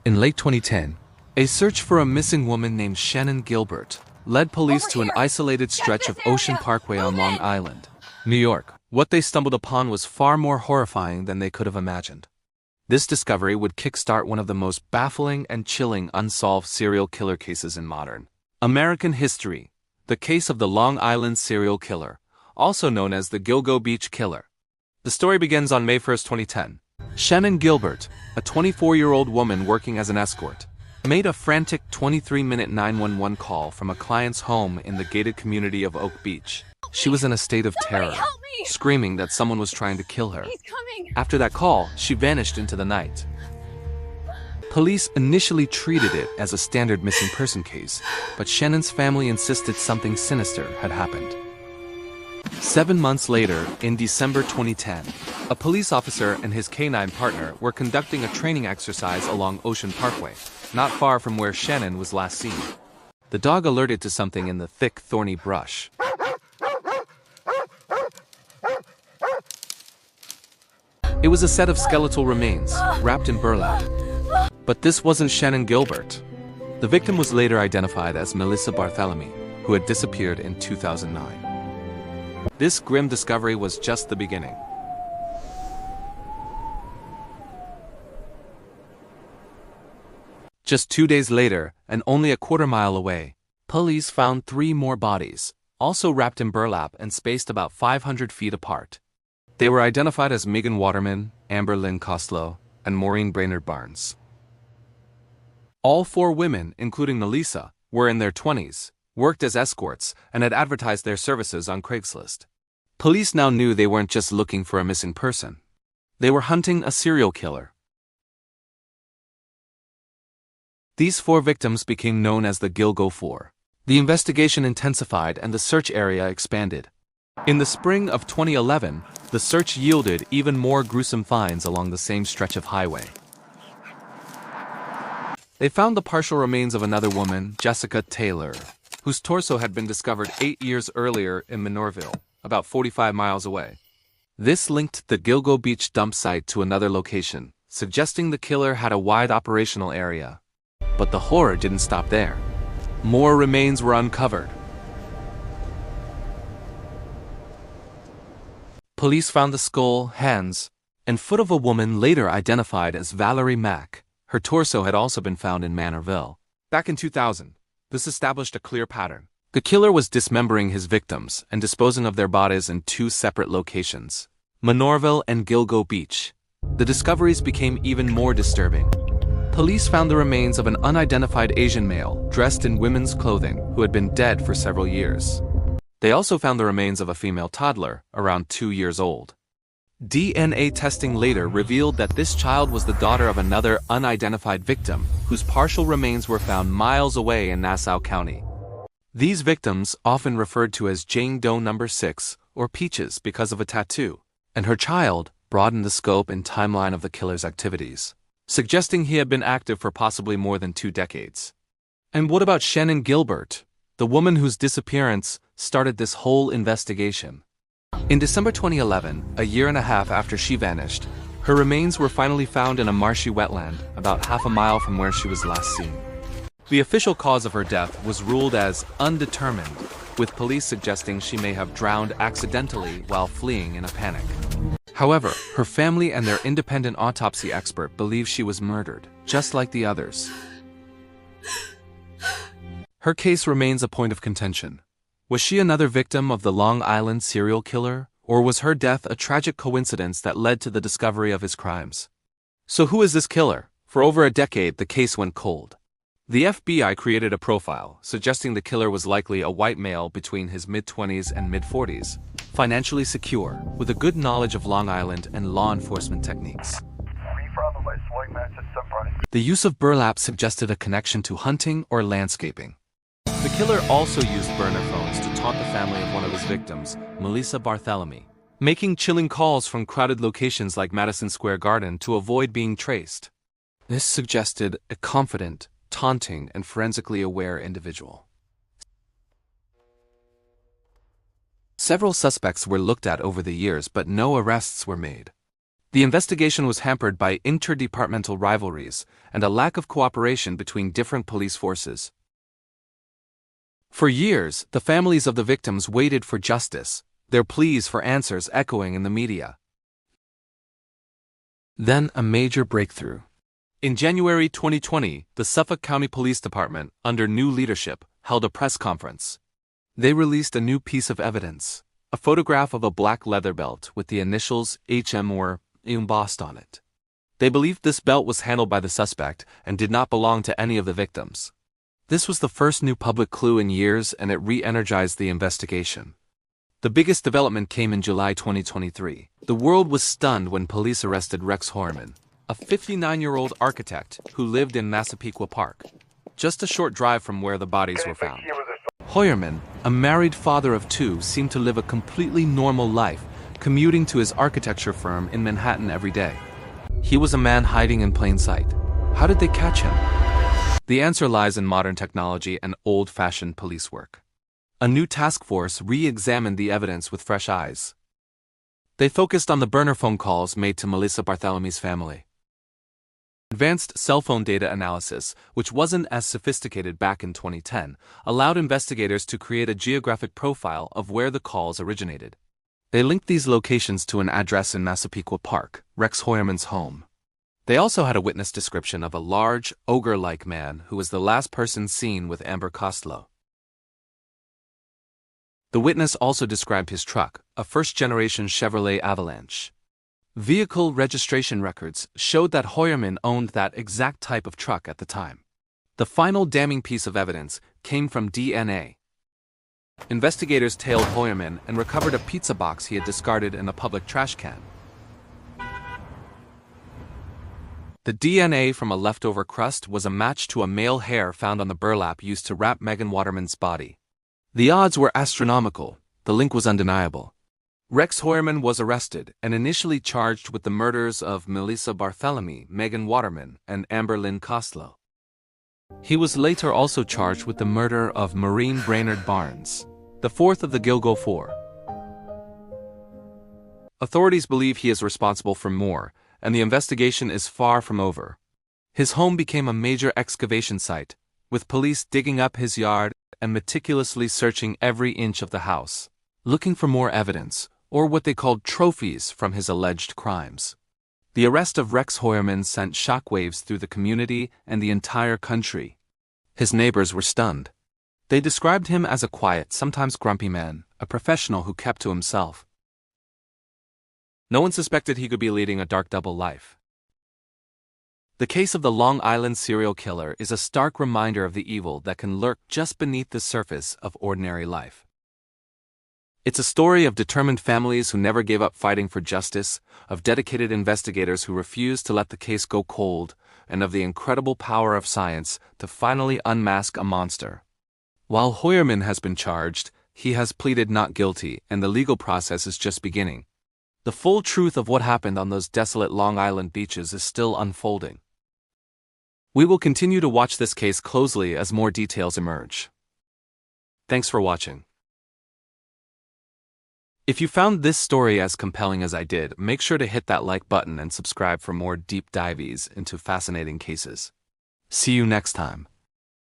In late 2010, a search for a missing woman named Shannon Gilbert led police to an isolated stretch of Ocean Parkway on Long Island, New York. What they stumbled upon was far more horrifying than they could have imagined. This discovery would kickstart one of the most baffling and chilling unsolved serial killer cases in modern American history, the case of the Long Island serial killer, also known as the Gilgo Beach Killer. The story begins on May 1, 2010. Shannon Gilbert, a 24-year-old woman working as an escort, made a frantic 23-minute 911 call from a client's home in the gated community of Oak Beach. She was in a state of terror, screaming that someone was trying to kill her. After that call, she vanished into the night. Police initially treated it as a standard missing person case, but Shannon's family insisted something sinister had happened. 7 months later, in December 2010, a police officer and his canine partner were conducting a training exercise along Ocean Parkway, not far from where Shannon was last seen. The dog alerted to something in the thick, thorny brush. It was a set of skeletal remains, wrapped in burlap. But this wasn't Shannon Gilbert. The victim was later identified as Melissa Barthélemy, who had disappeared in 2009. This grim discovery was just the beginning. Just 2 days later, and only a quarter-mile away, police found 3 more bodies, also wrapped in burlap and spaced about 500 feet apart. They were identified as Megan Waterman, Amber Lynn Costello, and Maureen Brainerd Barnes. All 4 women, including Melissa, were in their 20s, worked as escorts, and had advertised their services on Craigslist. Police now knew they weren't just looking for a missing person. They were hunting a serial killer. These 4 victims became known as the Gilgo Four. The investigation intensified and the search area expanded. In the spring of 2011, the search yielded even more gruesome finds along the same stretch of highway. They found the partial remains of another woman, Jessica Taylor, whose torso had been discovered 8 years earlier in Minorville, about 45 miles away. This linked the Gilgo Beach dump site to another location, suggesting the killer had a wide operational area. But the horror didn't stop there. More remains were uncovered. Police found the skull, hands, and foot of a woman later identified as Valerie Mack. Her torso had also been found in Minorville. Back in 2000, this established a clear pattern. The killer was dismembering his victims and disposing of their bodies in 2 separate locations, Minorville and Gilgo Beach. The discoveries became even more disturbing. Police found the remains of an unidentified Asian male dressed in women's clothing who had been dead for several years. They also found the remains of a female toddler, around 2 years old. DNA testing later revealed that this child was the daughter of another unidentified victim, whose partial remains were found miles away in Nassau County. These victims, often referred to as Jane Doe No. 6 or Peaches because of a tattoo, and her child broadened the scope and timeline of the killer's activities, suggesting he had been active for possibly more than 2 decades. And what about Shannon Gilbert, the woman whose disappearance started this whole investigation? In December 2011, a year and a half after she vanished, her remains were finally found in a marshy wetland about half a mile from where she was last seen. The official cause of her death was ruled as undetermined, with police suggesting she may have drowned accidentally while fleeing in a panic. However, her family and their independent autopsy expert believe she was murdered, just like the others. Her case remains a point of contention. Was she another victim of the Long Island serial killer, or was her death a tragic coincidence that led to the discovery of his crimes? So who is this killer? For over a decade, the case went cold. The FBI created a profile, suggesting the killer was likely a white male between his mid-20s and mid-40s, financially secure, with a good knowledge of Long Island and law enforcement techniques. The use of burlap suggested a connection to hunting or landscaping. The killer also used burner phones to taunt the family of one of his victims, Melissa Barthélemy, making chilling calls from crowded locations like Madison Square Garden to avoid being traced. This suggested a confident, taunting, and forensically aware individual. Several suspects were looked at over the years, but no arrests were made. The investigation was hampered by interdepartmental rivalries and a lack of cooperation between different police forces. For years, the families of the victims waited for justice, their pleas for answers echoing in the media. Then a major breakthrough. In January 2020, the Suffolk County Police Department, under new leadership, held a press conference. They released a new piece of evidence, a photograph of a black leather belt with the initials HM or embossed on it. They believed this belt was handled by the suspect and did not belong to any of the victims. This was the first new public clue in years, and it re-energized the investigation. The biggest development came in July 2023. The world was stunned when police arrested Rex Heuermann, a 59-year-old architect who lived in Massapequa Park, just a short drive from where the bodies were found. Heuermann, a married father of two, seemed to live a completely normal life, commuting to his architecture firm in Manhattan every day. He was a man hiding in plain sight. How did they catch him? The answer lies in modern technology and old-fashioned police work. A new task force re-examined the evidence with fresh eyes. They focused on the burner phone calls made to Melissa Barthelemy's family. Advanced cell phone data analysis, which wasn't as sophisticated back in 2010, allowed investigators to create a geographic profile of where the calls originated. They linked these locations to an address in Massapequa Park, Rex Heuermann's home. They also had a witness description of a large, ogre-like man who was the last person seen with Amber Costello. The witness also described his truck, a first-generation Chevrolet Avalanche. Vehicle registration records showed that Heuermann owned that exact type of truck at the time. The final damning piece of evidence came from DNA. Investigators tailed Heuermann and recovered a pizza box he had discarded in a public trash can. The DNA from a leftover crust was a match to a male hair found on the burlap used to wrap Megan Waterman's body. The odds were astronomical. The link was undeniable. Rex Heuermann was arrested and initially charged with the murders of Melissa Barthelemy, Megan Waterman, and Amber Lynn Costello. He was later also charged with the murder of Maureen Brainerd Barnes, the fourth of the Gilgo Four. Authorities believe he is responsible for more, and the investigation is far from over. His home became a major excavation site, with police digging up his yard and meticulously searching every inch of the house, looking for more evidence, or what they called trophies from his alleged crimes. The arrest of Rex Heuermann sent shockwaves through the community and the entire country. His neighbors were stunned. They described him as a quiet, sometimes grumpy man, a professional who kept to himself. No one suspected he could be leading a dark double life. The case of the Long Island serial killer is a stark reminder of the evil that can lurk just beneath the surface of ordinary life. It's a story of determined families who never gave up fighting for justice, of dedicated investigators who refused to let the case go cold, and of the incredible power of science to finally unmask a monster. While Heuermann has been charged, he has pleaded not guilty, and the legal process is just beginning. The full truth of what happened on those desolate Long Island beaches is still unfolding. We will continue to watch this case closely as more details emerge. Thanks for watching. If you found this story as compelling as I did, make sure to hit that like button and subscribe for more deep dives into fascinating cases. See you next time.